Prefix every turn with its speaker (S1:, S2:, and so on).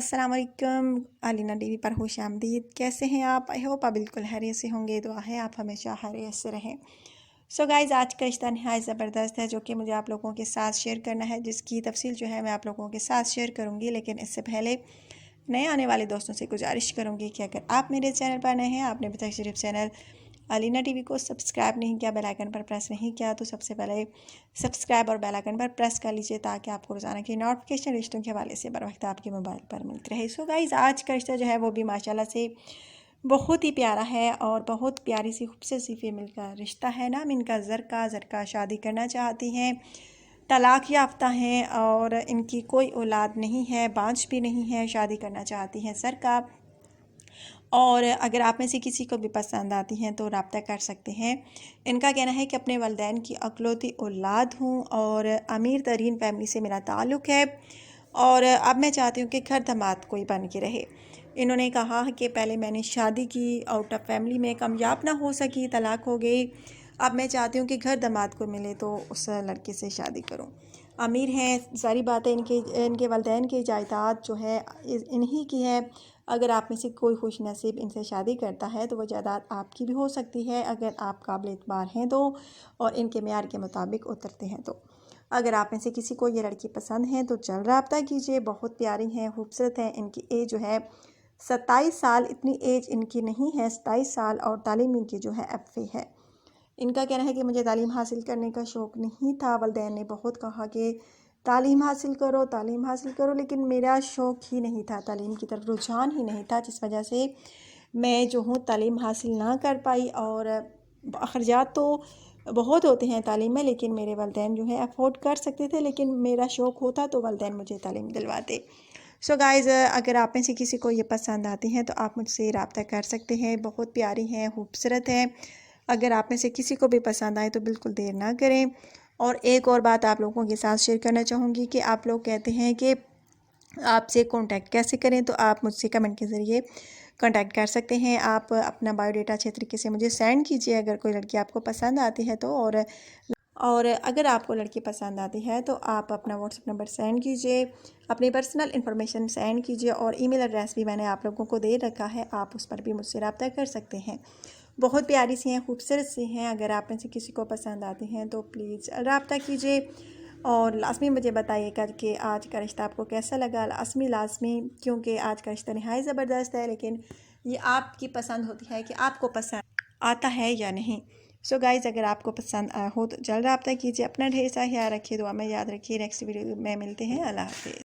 S1: अस्सलाम वालेकुम। अलीना टीवी पर खुश आमदीद। कैसे हैं आप? आई होप आप बिल्कुल खैरियत से होंगे। दुआ है आप हमेशा खैरियत से रहें। सो गाइज़, आज का रिश्ता नहायत ज़बरदस्त है जो कि मुझे आप लोगों के साथ शेयर करना है, जिसकी तफसील जो है मैं आप लोगों के साथ शेयर करूँगी। लेकिन इससे पहले नए आने वाले दोस्तों से गुजारिश करूँगी कि अगर आप मेरे चैनल पर नए हैं, आपने अभी तक सिर्फ चैनल अलीना टीवी को सब्सक्राइब नहीं किया, बेल आइकन पर प्रेस नहीं किया, तो सबसे पहले सब्सक्राइब और बेल आइकन पर प्रेस कर लीजिए ताकि आपको रोज़ाना की नोटिफिकेशन रिश्तों के हवाले से बर वक्त आपके मोबाइल पर मिलती रहे। सो गाइज़, आज का रिश्ता जो है वो भी माशाल्लाह से बहुत ही प्यारा है और बहुत प्यारी सी खूबसूरत सी फीमेल का रिश्ता है। नाम इनका ज़रका शादी करना चाहती हैं, तलाक याफ्ता हैं और इनकी कोई औलाद नहीं है, बांझ भी नहीं है, शादी करना चाहती हैं ज़रका। और अगर आप में से किसी को भी पसंद आती हैं तो रब्ता कर सकते हैं। इनका कहना है कि अपने वालिदैन की अकलौती औलाद हूँ और अमीर तरीन फैमिली से मेरा ताल्लुक़ है और अब मैं चाहती हूँ कि घर दामाद कोई बन के रहे। इन्होंने कहा कि पहले मैंने शादी की, आउट ऑफ फैमिली में कामयाब ना हो सकी, तलाक हो गई। अब मैं चाहती हूँ कि घर दामाद को मिले तो उस लड़के से शादी करूँ। अमीर हैं, सारी बातें इनके वालिदैन की जायदाद जो है इन्हीं की है। अगर आप में से कोई खुश नसीब इनसे शादी करता है तो वह जायदाद आपकी भी हो सकती है अगर आप काबिल एतबार हैं तो, और इनके मेयार के मुताबिक उतरते हैं तो। अगर आप में से किसी को ये लड़की पसंद है तो जल्द रब्ता कीजिए। बहुत प्यारी हैं, खूबसूरत हैं। इनकी एज जो है 27 साल, इतनी एज इनकी नहीं है, 27 साल, और तालीम इनकी जो है FA है। इनका कहना है कि मुझे तालीम हासिल करने का शौक़ नहीं था। वालिदैन ने बहुत कहा कि तालीम हासिल करो, लेकिन मेरा शौक़ ही नहीं था, तालीम की तरफ रुझान ही नहीं था, जिस वजह से मैं जो हूँ तालीम हासिल ना कर पाई। और अखराजात तो बहुत होते हैं तालीम में, लेकिन मेरे वालिदैन जो है अफोर्ड कर सकते थे, लेकिन मेरा शौक़ होता तो वालिदैन मुझे तालीम दिलवाते। सो गाइज़, अगर आप में से किसी को ये पसंद आती हैं तो आप मुझसे रब्ता कर सकते हैं। बहुत प्यारी हैं, खूबसूरत हैं। अगर आप में से किसी को भी पसंद आए तो बिल्कुल देर ना करें। और एक और बात आप लोगों के साथ शेयर करना चाहूँगी कि आप लोग कहते हैं कि आपसे कांटेक्ट कैसे करें, तो आप मुझसे कमेंट के ज़रिए कांटेक्ट कर सकते हैं। आप अपना बायोडाटा अच्छे तरीके से मुझे सेंड कीजिए अगर कोई लड़की आपको पसंद आती है तो। और अगर आपको लड़की पसंद आती है तो आप अपना व्हाट्सएप नंबर सेंड कीजिए, अपनी पर्सनल इन्फॉर्मेशन सेंड कीजिए, और ईमेल एड्रेस भी मैंने आप लोगों को दे रखा है, आप उस पर भी मुझसे रब्ता कर सकते हैं। बहुत प्यारी सी हैं, खूबसूरत सी हैं। अगर आप में से किसी को पसंद आती हैं तो प्लीज़ रब्ता कीजिए और लाजमी मुझे बताइएगा कि आज का रिश्ता आपको कैसा लगा। लाजमी, क्योंकि आज का रिश्ता नहायत ज़बरदस्त है, लेकिन ये आपकी पसंद होती है कि आपको पसंद आता है या नहीं। सो गाइज़, अगर आपको पसंद आया हो तो जल्द रब्ता कीजिए। अपना ढेर सारा ख्याल रखिए, दुआ में याद रखिए। नेक्स्ट वीडियो में मिलते हैं। अल्लाह हाफ़िज़।